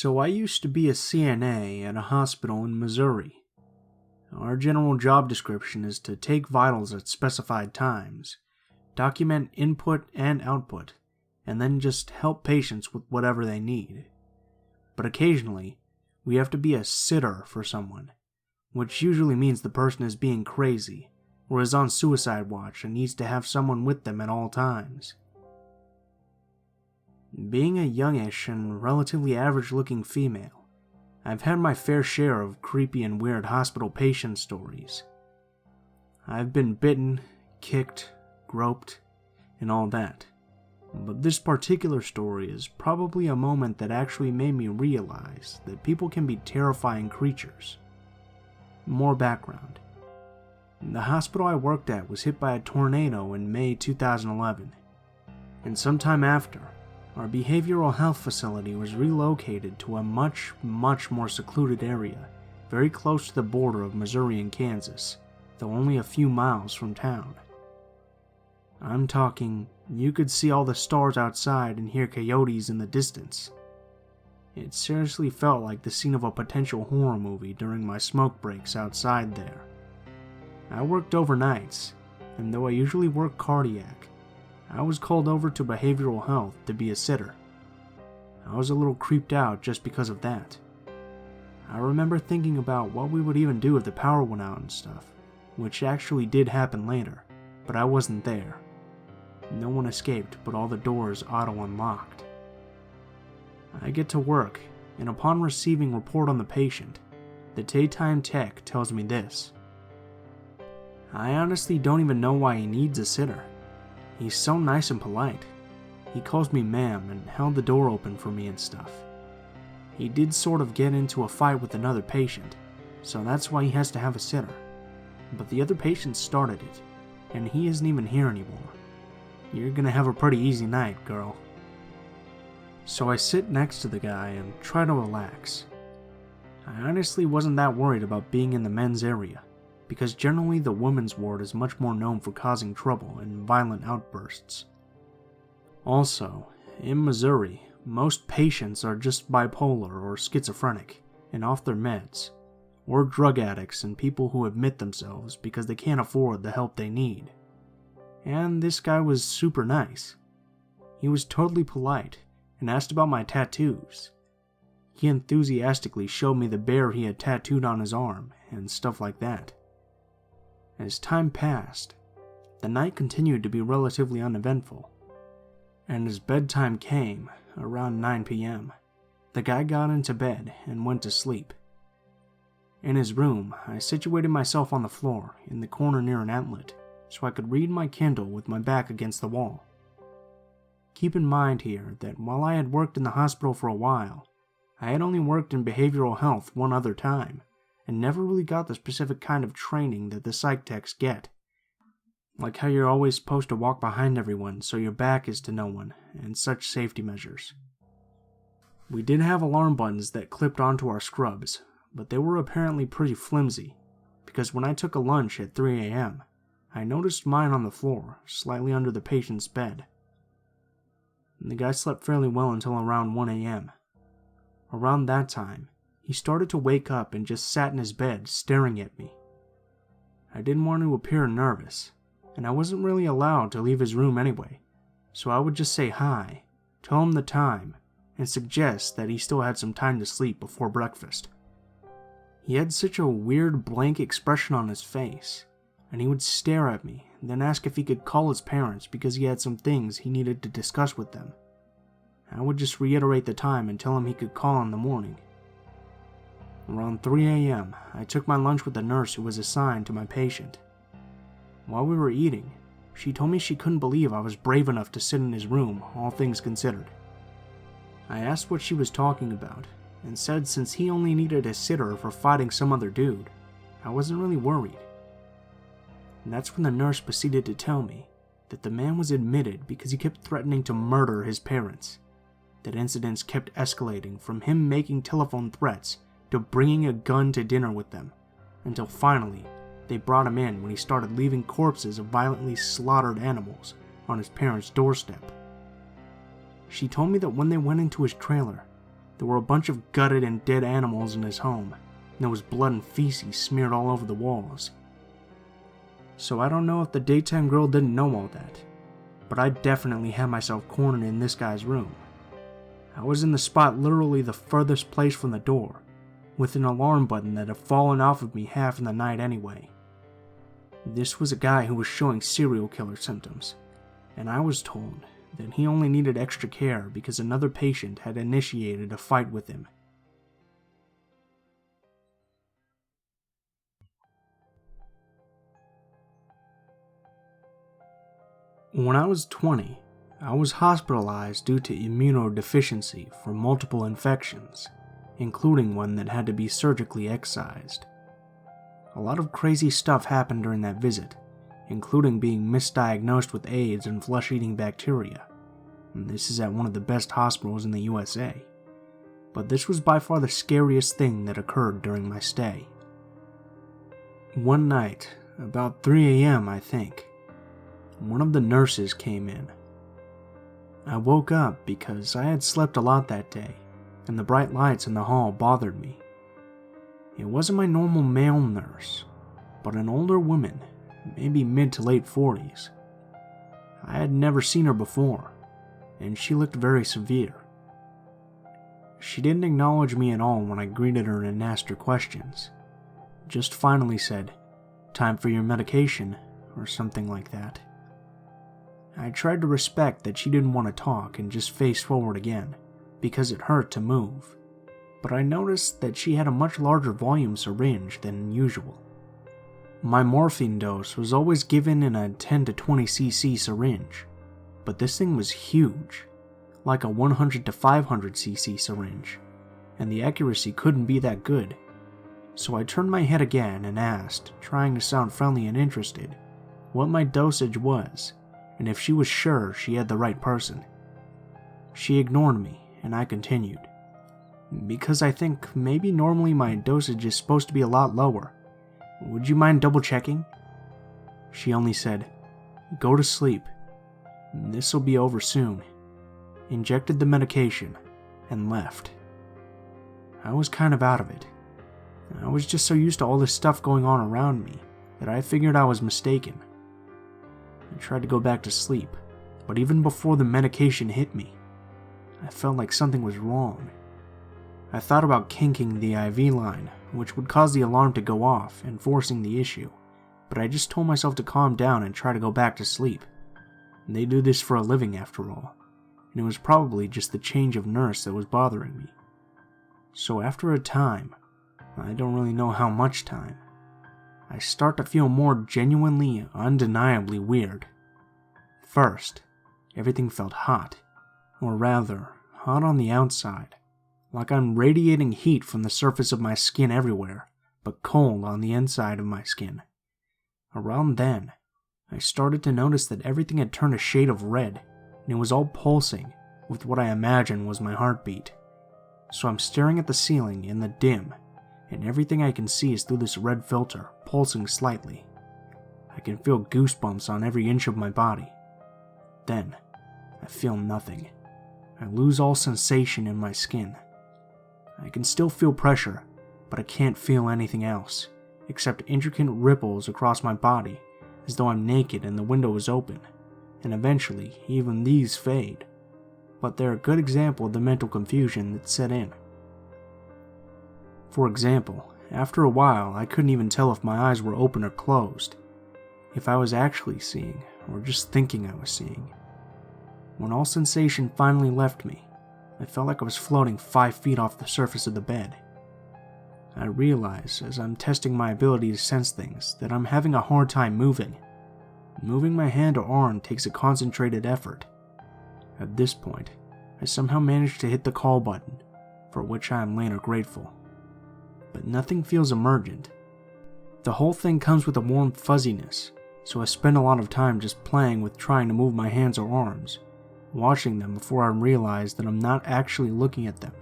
So I used to be a CNA at a hospital in Missouri. Our general job description is to take vitals at specified times, document input and output, and then just help patients with whatever they need. But occasionally, we have to be a sitter for someone, which usually means the person is being crazy, or is on suicide watch and needs to have someone with them at all times. Being a youngish and relatively average-looking female, I've had my fair share of creepy and weird hospital patient stories. I've been bitten, kicked, groped, and all that. But this particular story is probably a moment that actually made me realize that people can be terrifying creatures. More background. The hospital I worked at was hit by a tornado in May 2011, and sometime after, our behavioral health facility was relocated to a much more secluded area, very close to the border of Missouri and Kansas, though only a few miles from town. I'm talking, you could see all the stars outside and hear coyotes in the distance. It seriously felt like the scene of a potential horror movie during my smoke breaks outside there. I worked overnights, and though I usually work cardiac, I was called over to behavioral health to be a sitter. I was a little creeped out just because of that. I remember thinking about what we would even do if the power went out and stuff, which actually did happen later, but I wasn't there. No one escaped, but all the doors auto-unlocked. I get to work, and upon receiving report on the patient, the daytime tech tells me this. I honestly don't even know why he needs a sitter. He's so nice and polite. He calls me ma'am and held the door open for me and stuff. He did sort of get into a fight with another patient, so that's why he has to have a sitter. But the other patient started it, and he isn't even here anymore. You're gonna have a pretty easy night, girl. So I sit next to the guy and try to relax. I honestly wasn't that worried about being in the men's area, because generally the women's ward is much more known for causing trouble and violent outbursts. Also, in Missouri, most patients are just bipolar or schizophrenic and off their meds, or drug addicts and people who admit themselves because they can't afford the help they need. And this guy was super nice. He was totally polite and asked about my tattoos. He enthusiastically showed me the bear he had tattooed on his arm and stuff like that. As time passed, the night continued to be relatively uneventful, and as bedtime came, around 9 p.m., the guy got into bed and went to sleep. In his room, I situated myself on the floor in the corner near an outlet so I could read my Kindle with my back against the wall. Keep in mind here that while I had worked in the hospital for a while, I had only worked in behavioral health one other time, and never really got the specific kind of training that the psych techs get. Like how you're always supposed to walk behind everyone so your back is to no one, and such safety measures. We did have alarm buttons that clipped onto our scrubs, but they were apparently pretty flimsy, because when I took a lunch at 3 a.m., I noticed mine on the floor, slightly under the patient's bed. The guy slept fairly well until around 1 a.m. Around that time, he started to wake up and just sat in his bed staring at me. I didn't want to appear nervous, and I wasn't really allowed to leave his room anyway, so I would just say hi, tell him the time, and suggest that he still had some time to sleep before breakfast. He had such a weird blank expression on his face, and he would stare at me and then ask if he could call his parents because he had some things he needed to discuss with them. I would just reiterate the time and tell him he could call in the morning. Around 3 a.m., I took my lunch with the nurse who was assigned to my patient. While we were eating, she told me she couldn't believe I was brave enough to sit in his room, all things considered. I asked what she was talking about, and said since he only needed a sitter for fighting some other dude, I wasn't really worried. And that's when the nurse proceeded to tell me that the man was admitted because he kept threatening to murder his parents, that incidents kept escalating from him making telephone threats to bringing a gun to dinner with them, until finally they brought him in when he started leaving corpses of violently slaughtered animals on his parents' doorstep. She told me that when they went into his trailer, There were a bunch of gutted and dead animals in his home, and there was blood and feces smeared all over the walls. So I don't know if the daytime girl didn't know all that, but I definitely had myself cornered in this guy's room. I was in the spot literally the furthest place from the door, with an alarm button that had fallen off of me half in the night anyway. This was a guy who was showing serial killer symptoms, and I was told that he only needed extra care because another patient had initiated a fight with him. When I was 20, I was hospitalized due to immunodeficiency for multiple infections, including one that had to be surgically excised. A lot of crazy stuff happened during that visit, including being misdiagnosed with AIDS and flesh-eating bacteria. And this is at one of the best hospitals in the USA. But this was by far the scariest thing that occurred during my stay. One night, about 3 a.m. I think, one of the nurses came in. I woke up because I had slept a lot that day, and the bright lights in the hall bothered me. It wasn't my normal male nurse, but an older woman, maybe mid to late 40s. I had never seen her before, and she looked very severe. She didn't acknowledge me at all when I greeted her and asked her questions. Just finally said, "Time for your medication," or something like that. I tried to respect that she didn't want to talk and just faced forward again, because it hurt to move. But I noticed that she had a much larger volume syringe than usual. My morphine dose was always given in a 10 to 20 cc syringe, but this thing was huge, like a 100 to 500 cc syringe, and the accuracy couldn't be that good. So I turned my head again and asked, trying to sound friendly and interested, what my dosage was, and if she was sure she had the right person. She ignored me, and I continued, "Because I think maybe normally my dosage is supposed to be a lot lower. Would you mind double checking?" She only said, "Go to sleep. This'll be over soon," injected the medication, and left. I was kind of out of it. I was just so used to all this stuff going on around me that I figured I was mistaken. I tried to go back to sleep, but even before the medication hit me, I felt like something was wrong. I thought about kinking the IV line, which would cause the alarm to go off, enforcing the issue, but I just told myself to calm down and try to go back to sleep. They do this for a living after all, and it was probably just the change of nurse that was bothering me. So after a time, I don't really know how much time, I start to feel more genuinely, undeniably weird. First, everything felt hot, or rather, hot on the outside, like I'm radiating heat from the surface of my skin everywhere, but cold on the inside of my skin. Around then, I started to notice that everything had turned a shade of red, and it was all pulsing with what I imagined was my heartbeat. So I'm staring at the ceiling in the dim, and everything I can see is through this red filter, pulsing slightly. I can feel goosebumps on every inch of my body. Then, I feel nothing. I lose all sensation in my skin. I can still feel pressure, but I can't feel anything else, except intricate ripples across my body, as though I'm naked and the window is open, and eventually even these fade. But they're a good example of the mental confusion that set in. For example, after a while I couldn't even tell if my eyes were open or closed, if I was actually seeing, or just thinking I was seeing. When all sensation finally left me, I felt like I was floating 5 feet off the surface of the bed. I realize, as I'm testing my ability to sense things, that I'm having a hard time moving. Moving my hand or arm takes a concentrated effort. At this point, I somehow managed to hit the call button, for which I am later grateful. But nothing feels emergent. The whole thing comes with a warm fuzziness, so I spend a lot of time just playing with trying to move my hands or arms, watching them before I realize that I'm not actually looking at them,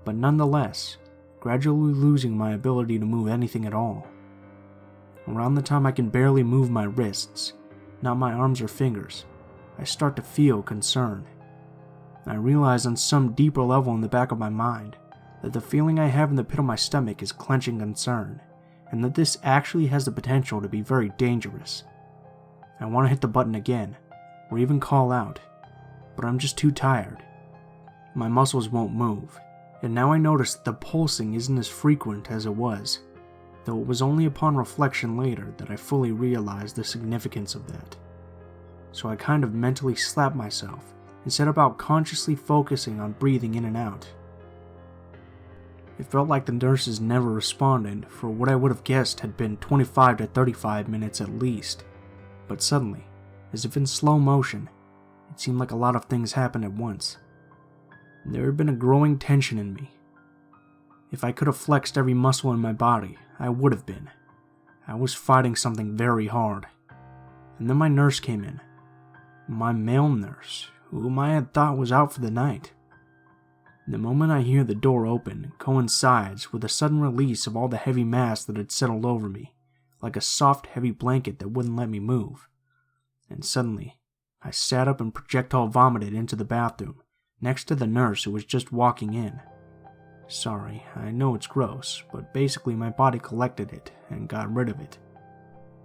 but nonetheless, gradually losing my ability to move anything at all. Around the time I can barely move my wrists, not my arms or fingers, I start to feel concern. I realize on some deeper level in the back of my mind that the feeling I have in the pit of my stomach is clenching concern, and that this actually has the potential to be very dangerous. I want to hit the button again, or even call out, but I'm just too tired. My muscles won't move, and now I notice that the pulsing isn't as frequent as it was, though it was only upon reflection later that I fully realized the significance of that. So I kind of mentally slapped myself and set about consciously focusing on breathing in and out. It felt like the nurses never responded for what I would have guessed had been 25 to 35 minutes at least, but suddenly, as if in slow motion, it seemed like a lot of things happened at once. There had been a growing tension in me. If I could have flexed every muscle in my body, I would have been. I was fighting something very hard. And then my nurse came in. My male nurse, whom I had thought was out for the night. The moment I hear the door open coincides with a sudden release of all the heavy mass that had settled over me, like a soft, heavy blanket that wouldn't let me move. And suddenly, I sat up and projectile vomited into the bathroom, next to the nurse who was just walking in. Sorry, I know it's gross, but basically my body collected it and got rid of it.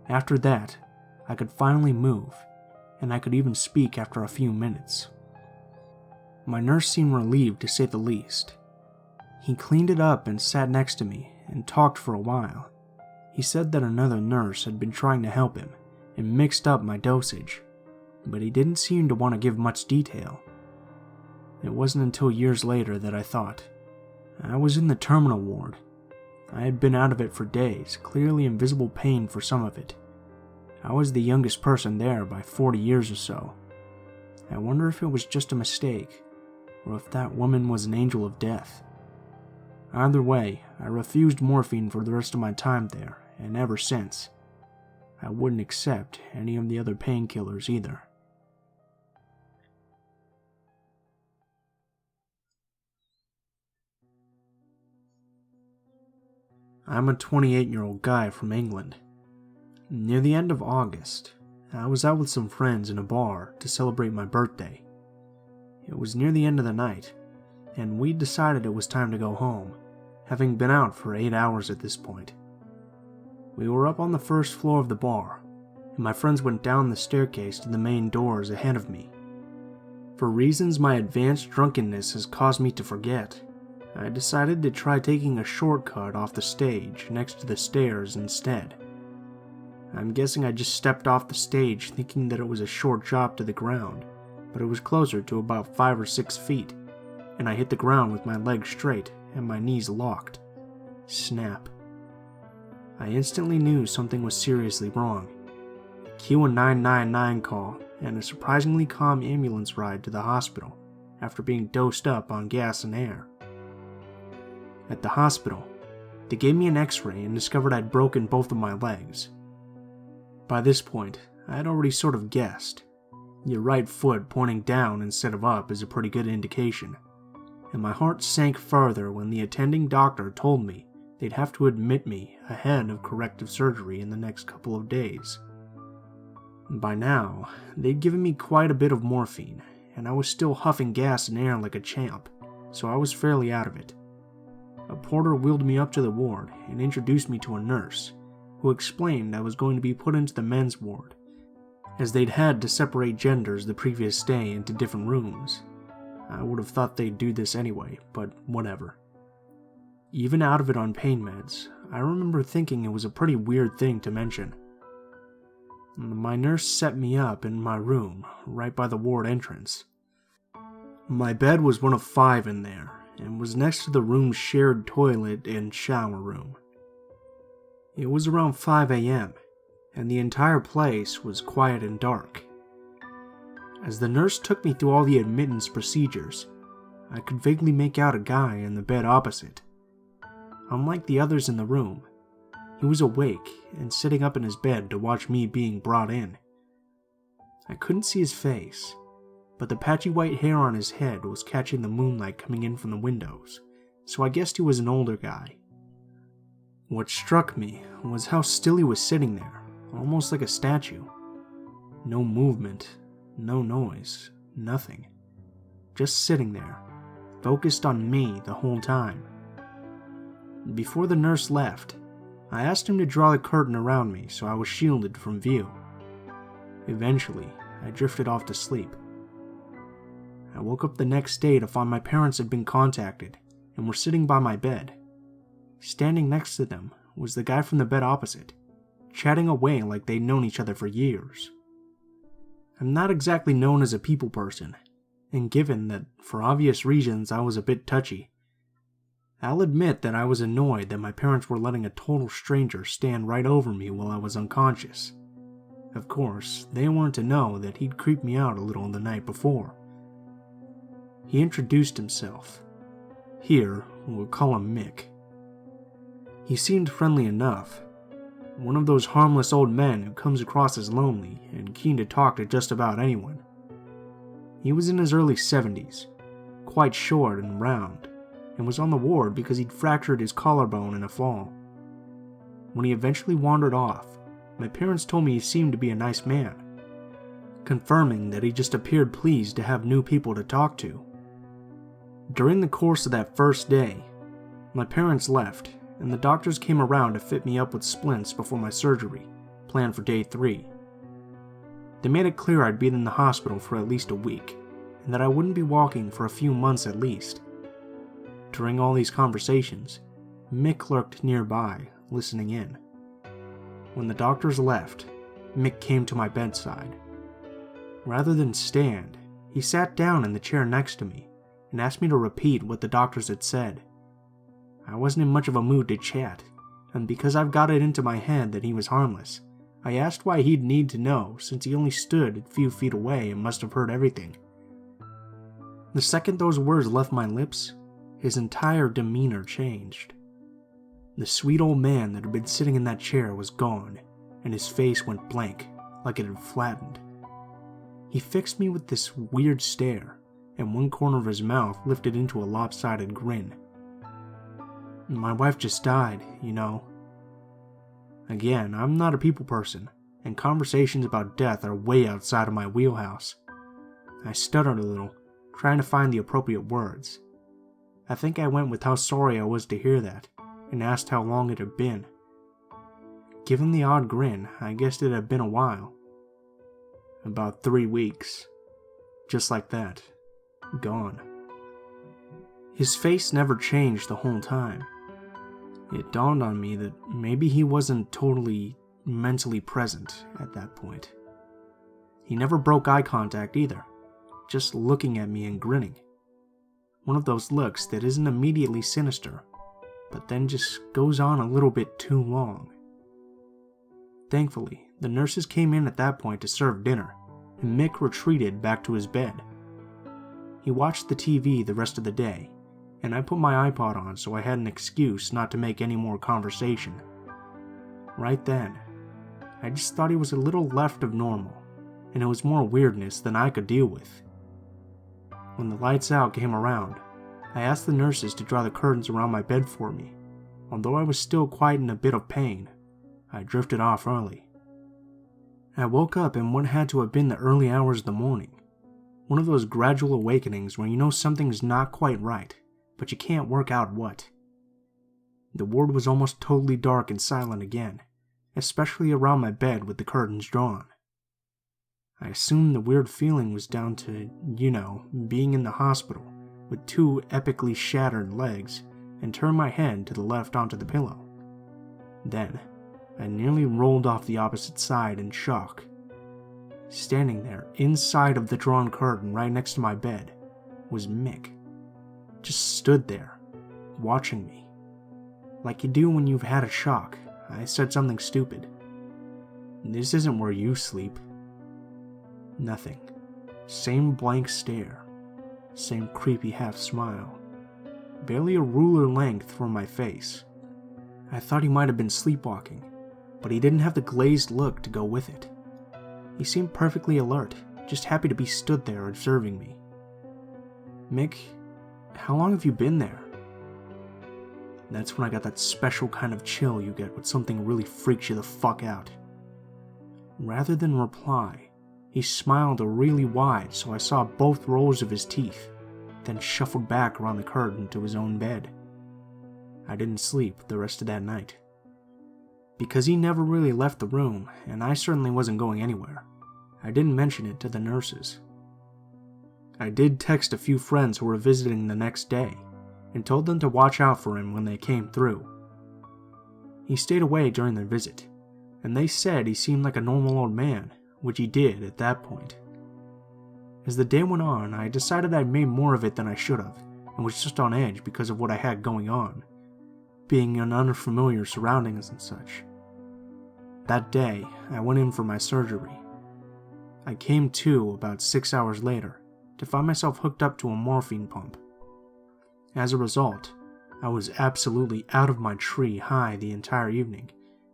After that, I could finally move, and I could even speak after a few minutes. My nurse seemed relieved to say the least. He cleaned it up and sat next to me and talked for a while. He said that another nurse had been trying to help him and mixed up my dosage, but he didn't seem to want to give much detail. It wasn't until years later that I thought. I was in the terminal ward. I had been out of it for days, clearly in visible pain for some of it. I was the youngest person there by 40 years or so. I wonder if it was just a mistake, or if that woman was an angel of death. Either way, I refused morphine for the rest of my time there, and ever since. I wouldn't accept any of the other painkillers either. I'm a 28-year-old guy from England. Near the end of August, I was out with some friends in a bar to celebrate my birthday. It was near the end of the night, and we decided it was time to go home, having been out for 8 hours at this point. We were up on the first floor of the bar, and my friends went down the staircase to the main doors ahead of me. For reasons my advanced drunkenness has caused me to forget, I decided to try taking a shortcut off the stage next to the stairs instead. I'm guessing I just stepped off the stage thinking that it was a short drop to the ground, but it was closer to about 5 or 6 feet, and I hit the ground with my legs straight and my knees locked. Snap. I instantly knew something was seriously wrong. Cue a 999 call and a surprisingly calm ambulance ride to the hospital after being dosed up on gas and air. At the hospital, they gave me an x-ray and discovered I'd broken both of my legs. By this point, I had already sort of guessed. Your right foot pointing down instead of up is a pretty good indication, and my heart sank further when the attending doctor told me they'd have to admit me ahead of corrective surgery in the next couple of days. By now, they'd given me quite a bit of morphine, and I was still huffing gas and air like a champ, so I was fairly out of it. A porter wheeled me up to the ward and introduced me to a nurse, who explained I was going to be put into the men's ward, as they'd had to separate genders the previous day into different rooms. I would have thought they'd do this anyway, but whatever. Even out of it on pain meds, I remember thinking it was a pretty weird thing to mention. My nurse set me up in my room, right by the ward entrance. My bed was one of 5 in there, and was next to the room's shared toilet and shower room. It was around 5 a.m., and the entire place was quiet and dark. As the nurse took me through all the admittance procedures, I could vaguely make out a guy in the bed opposite. Unlike the others in the room, he was awake and sitting up in his bed to watch me being brought in. I couldn't see his face, but the patchy white hair on his head was catching the moonlight coming in from the windows, so I guessed he was an older guy. What struck me was how still he was sitting there, almost like a statue. No movement, no noise, nothing. just sitting there, focused on me the whole time. Before the nurse left, I asked him to draw the curtain around me so I was shielded from view. Eventually, I drifted off to sleep. I woke up the next day to find my parents had been contacted and were sitting by my bed. Standing next to them was the guy from the bed opposite, chatting away like they'd known each other for years. I'm not exactly known as a people person, and given that, for obvious reasons, I was a bit touchy, I'll admit that I was annoyed that my parents were letting a total stranger stand right over me while I was unconscious. Of course, they weren't to know that he'd creeped me out a little the night before. He introduced himself. Here, we'll call him Mick. He seemed friendly enough. One of those harmless old men who comes across as lonely and keen to talk to just about anyone. He was in his early 70s, quite short and round, and was on the ward because he'd fractured his collarbone in a fall. When he eventually wandered off, my parents told me he seemed to be a nice man, confirming that he just appeared pleased to have new people to talk to. During the course of that first day, my parents left, and the doctors came around to fit me up with splints before my surgery, planned for day 3. They made it clear I'd be in the hospital for at least a week, and that I wouldn't be walking for a few months at least. During all these conversations, Mick lurked nearby, listening in. When the doctors left, Mick came to my bedside. Rather than stand, he sat down in the chair next to me and asked me to repeat what the doctors had said. I wasn't in much of a mood to chat, and because I've got it into my head that he was harmless, I asked why he'd need to know since he only stood a few feet away and must have heard everything. The second those words left my lips, his entire demeanor changed. The sweet old man that had been sitting in that chair was gone, and his face went blank, like it had flattened. He fixed me with this weird stare, and one corner of his mouth lifted into a lopsided grin. My wife just died, you know. Again, I'm not a people person, and conversations about death are way outside of my wheelhouse. I stuttered a little, trying to find the appropriate words. I think I went with how sorry I was to hear that, and asked how long it had been. Given the odd grin, I guessed it had been a while. About 3 weeks. Just like that. Gone. His face never changed the whole time. It dawned on me that maybe he wasn't totally mentally present at that point. He never broke eye contact either, just looking at me and grinning. One of those looks that isn't immediately sinister, but then just goes on a little bit too long. Thankfully, the nurses came in at that point to serve dinner, and Mick retreated back to his bed. He watched the TV the rest of the day, and I put my iPod on so I had an excuse not to make any more conversation. Right then, I just thought he was a little left of normal, and it was more weirdness than I could deal with. When the lights out came around, I asked the nurses to draw the curtains around my bed for me. Although I was still quite in a bit of pain, I drifted off early. I woke up in what had to have been the early hours of the morning. One of those gradual awakenings where you know something's not quite right, but you can't work out what. The ward was almost totally dark and silent again, especially around my bed with the curtains drawn. I assumed the weird feeling was down to, being in the hospital with 2 epically shattered legs and turned my head to the left onto the pillow. Then, I nearly rolled off the opposite side in shock. Standing there, inside of the drawn curtain right next to my bed, was Mick. Just stood there, watching me. Like you do when you've had a shock, I said something stupid. "This isn't where you sleep." Nothing. Same blank stare. Same creepy half smile. Barely a ruler length from my face. I thought he might have been sleepwalking, but he didn't have the glazed look to go with it. He seemed perfectly alert, just happy to be stood there observing me. "Mick, how long have you been there?" That's when I got that special kind of chill you get when something really freaks you the fuck out. Rather than reply, he smiled really wide so I saw both rows of his teeth, then shuffled back around the curtain to his own bed. I didn't sleep the rest of that night. Because he never really left the room, and I certainly wasn't going anywhere, I didn't mention it to the nurses. I did text a few friends who were visiting the next day, and told them to watch out for him when they came through. He stayed away during their visit, and they said he seemed like a normal old man, which he did at that point. As the day went on, I decided I'd made more of it than I should have, and was just on edge because of what I had going on, being in unfamiliar surroundings and such. That day, I went in for my surgery. I came to about 6 hours later to find myself hooked up to a morphine pump. As a result, I was absolutely out of my tree high the entire evening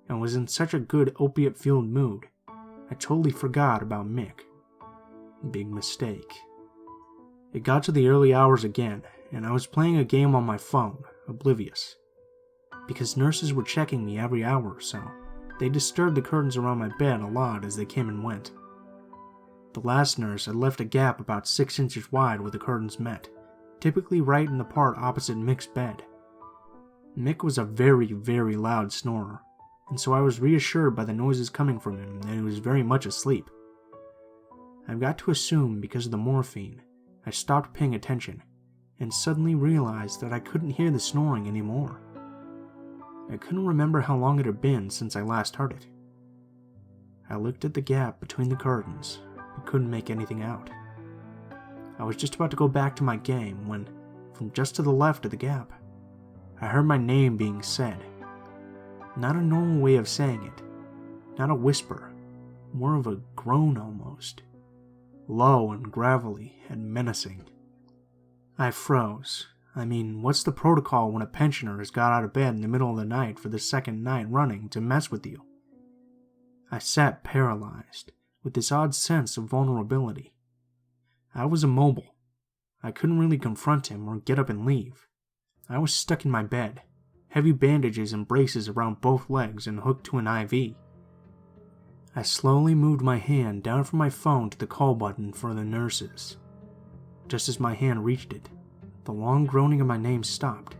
and was in such a good opiate-fueled mood, I totally forgot about Mick. Big mistake. It got to the early hours again, and I was playing a game on my phone, oblivious. Because nurses were checking me every hour or so, they disturbed the curtains around my bed a lot as they came and went. The last nurse had left a gap about 6 inches wide where the curtains met, typically right in the part opposite Mick's bed. Mick was a very, very loud snorer, and so I was reassured by the noises coming from him that he was very much asleep. I've got to assume because of the morphine, I stopped paying attention, and suddenly realized that I couldn't hear the snoring anymore. I couldn't remember how long it had been since I last heard it. I looked at the gap between the curtains, but couldn't make anything out. I was just about to go back to my game when, from just to the left of the gap, I heard my name being said. Not a normal way of saying it, not a whisper, more of a groan almost. Low and gravelly and menacing. I froze. I mean, what's the protocol when a pensioner has got out of bed in the middle of the night for the second night running to mess with you? I sat paralyzed, with this odd sense of vulnerability. I was immobile. I couldn't really confront him or get up and leave. I was stuck in my bed, heavy bandages and braces around both legs and hooked to an IV. I slowly moved my hand down from my phone to the call button for the nurses. Just as my hand reached it, the long groaning of my name stopped.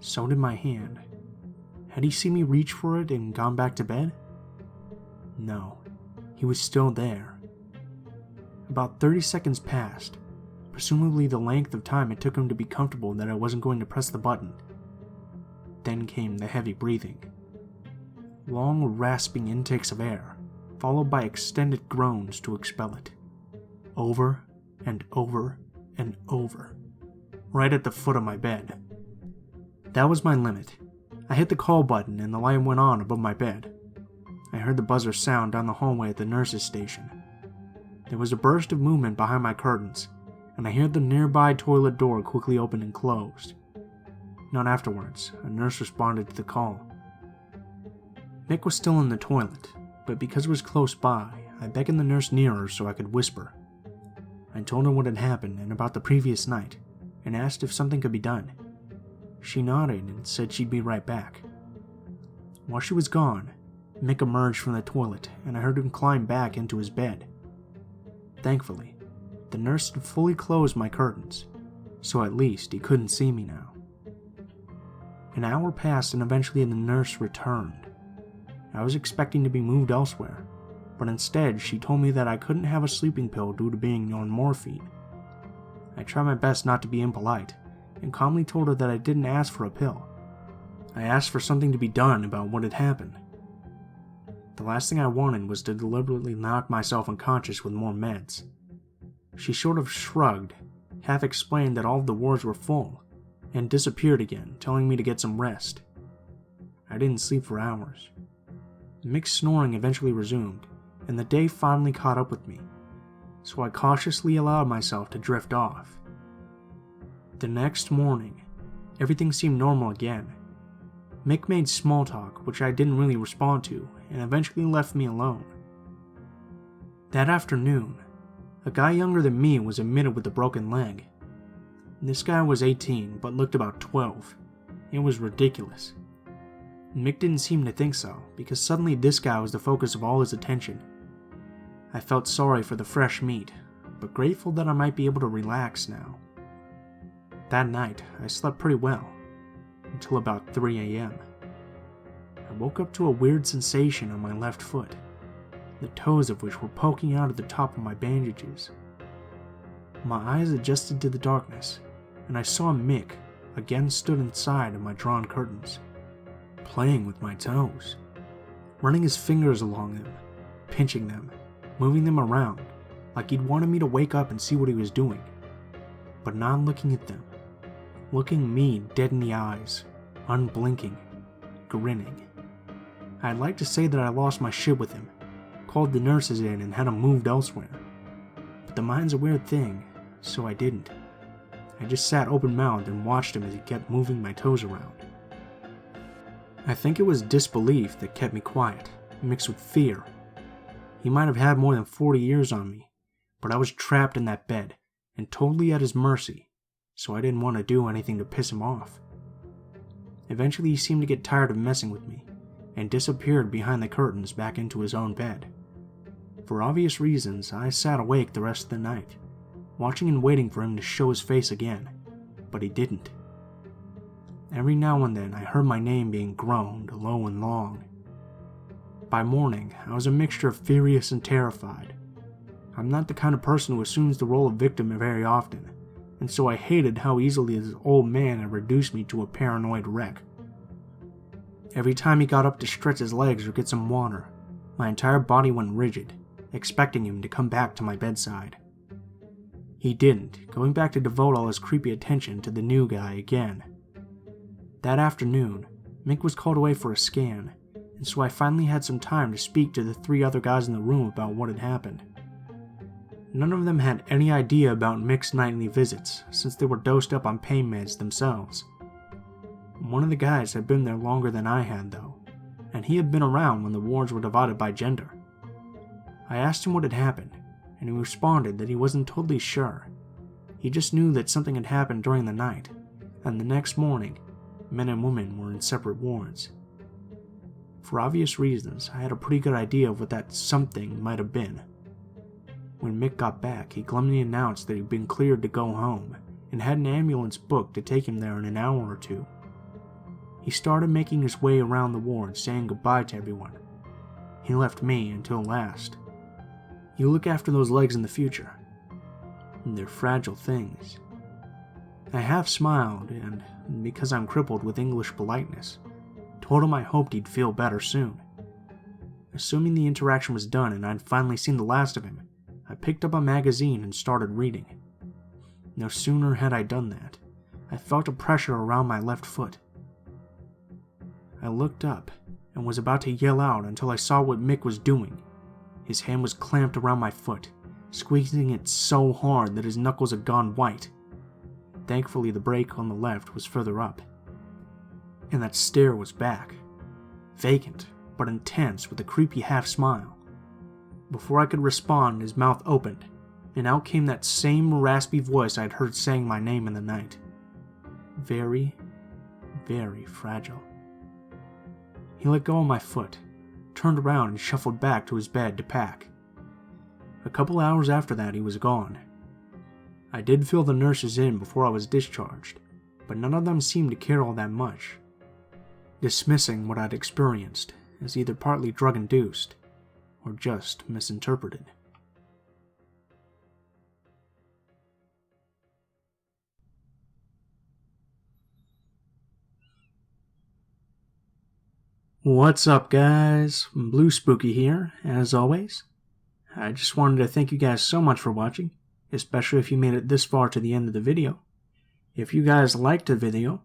So did my hand. Had he seen me reach for it and gone back to bed? No, he was still there. About 30 seconds passed, presumably the length of time it took him to be comfortable that I wasn't going to press the button. Then came the heavy breathing. Long, rasping intakes of air, followed by extended groans to expel it. Over and over and over, right at the foot of my bed. That was my limit. I hit the call button and the light went on above my bed. I heard the buzzer sound down the hallway at the nurse's station. There was a burst of movement behind my curtains, and I heard the nearby toilet door quickly open and closed. Not afterwards, a nurse responded to the call. Mick was still in the toilet, but because it was close by, I beckoned the nurse nearer so I could whisper. I told her what had happened and about the previous night, and asked if something could be done. She nodded and said she'd be right back. While she was gone, Mick emerged from the toilet and I heard him climb back into his bed. Thankfully, the nurse had fully closed my curtains, so at least he couldn't see me now. An hour passed and eventually the nurse returned. I was expecting to be moved elsewhere, but instead she told me that I couldn't have a sleeping pill due to being on morphine. I tried my best not to be impolite, and calmly told her that I didn't ask for a pill. I asked for something to be done about what had happened. The last thing I wanted was to deliberately knock myself unconscious with more meds. She sort of shrugged, half explained that all of the wards were full, and disappeared again, telling me to get some rest. I didn't sleep for hours. Mick's snoring eventually resumed, and the day finally caught up with me, so I cautiously allowed myself to drift off. The next morning, everything seemed normal again. Mick made small talk, which I didn't really respond to, and eventually left me alone. That afternoon, a guy younger than me was admitted with a broken leg. This guy was 18, but looked about 12. It was ridiculous. Mick didn't seem to think so, because suddenly this guy was the focus of all his attention. I felt sorry for the fresh meat, but grateful that I might be able to relax now. That night, I slept pretty well, until about 3 a.m. I woke up to a weird sensation on my left foot, the toes of which were poking out of the top of my bandages. My eyes adjusted to the darkness, and I saw Mick again stood inside of my drawn curtains, playing with my toes, running his fingers along them, pinching them, moving them around, like he'd wanted me to wake up and see what he was doing, but not looking at them, looking me dead in the eyes, unblinking, grinning. I'd like to say that I lost my shit with him, called the nurses in and had him moved elsewhere, but the mind's a weird thing, so I didn't. I just sat open-mouthed and watched him as he kept moving my toes around. I think it was disbelief that kept me quiet, mixed with fear. He might have had more than 40 years on me, but I was trapped in that bed and totally at his mercy, so I didn't want to do anything to piss him off. Eventually he seemed to get tired of messing with me and disappeared behind the curtains back into his own bed. For obvious reasons, I sat awake the rest of the night, watching and waiting for him to show his face again, but he didn't. Every now and then I heard my name being groaned low and long. By morning, I was a mixture of furious and terrified. I'm not the kind of person who assumes the role of victim very often, and so I hated how easily this old man had reduced me to a paranoid wreck. Every time he got up to stretch his legs or get some water, my entire body went rigid, expecting him to come back to my bedside. He didn't, going back to devote all his creepy attention to the new guy again. That afternoon, Mick was called away for a scan, and so I finally had some time to speak to the 3 other guys in the room about what had happened. None of them had any idea about Mick's nightly visits, since they were dosed up on pain meds themselves. One of the guys had been there longer than I had, though, and he had been around when the wards were divided by gender. I asked him what had happened, and he responded that he wasn't totally sure. He just knew that something had happened during the night, and the next morning, men and women were in separate wards. For obvious reasons, I had a pretty good idea of what that something might have been. When Mick got back, he glumly announced that he'd been cleared to go home, and had an ambulance booked to take him there in an hour or 2. He started making his way around the ward, saying goodbye to everyone. He left me until last. You look after those legs in the future. They're fragile things. I half smiled, and because I'm crippled with English politeness, told him I hoped he'd feel better soon. Assuming the interaction was done and I'd finally seen the last of him, I picked up a magazine and started reading. No sooner had I done that, I felt a pressure around my left foot. I looked up and was about to yell out until I saw what Mick was doing. His hand was clamped around my foot, squeezing it so hard that his knuckles had gone white. Thankfully, the break on the left was further up. And that stare was back. Vacant, but intense with a creepy half-smile. Before I could respond, his mouth opened, and out came that same raspy voice I'd heard saying my name in the night. Very, very fragile. He let go of my foot, turned around and shuffled back to his bed to pack. A couple hours after that, he was gone. I did fill the nurses in before I was discharged, but none of them seemed to care all that much, dismissing what I'd experienced as either partly drug-induced or just misinterpreted. What's up, guys? Blue Spooky here, as always. I just wanted to thank you guys so much for watching, especially if you made it this far to the end of the video. If you guys liked the video,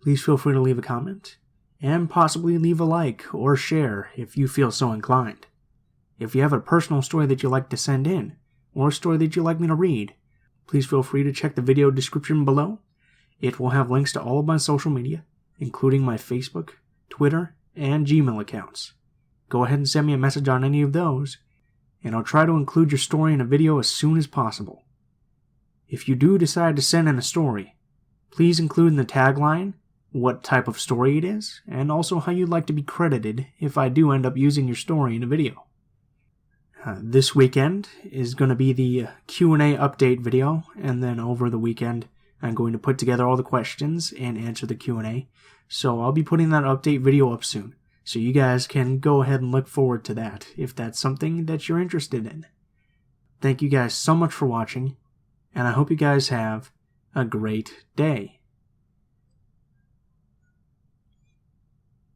please feel free to leave a comment, and possibly leave a like or share if you feel so inclined. If you have a personal story that you'd like to send in, or a story that you'd like me to read, please feel free to check the video description below. It will have links to all of my social media, including my Facebook, Twitter, and Gmail accounts. Go ahead and send me a message on any of those, and I'll try to include your story in a video as soon as possible. If you do decide to send in a story, please include in the tagline what type of story it is, and also how you'd like to be credited if I do end up using your story in a video. This weekend is going to be the Q&A update video, and then over the weekend I'm going to put together all the questions and answer the Q&A, so I'll be putting that update video up soon, so you guys can go ahead and look forward to that if that's something that you're interested in. Thank you guys so much for watching, and I hope you guys have a great day.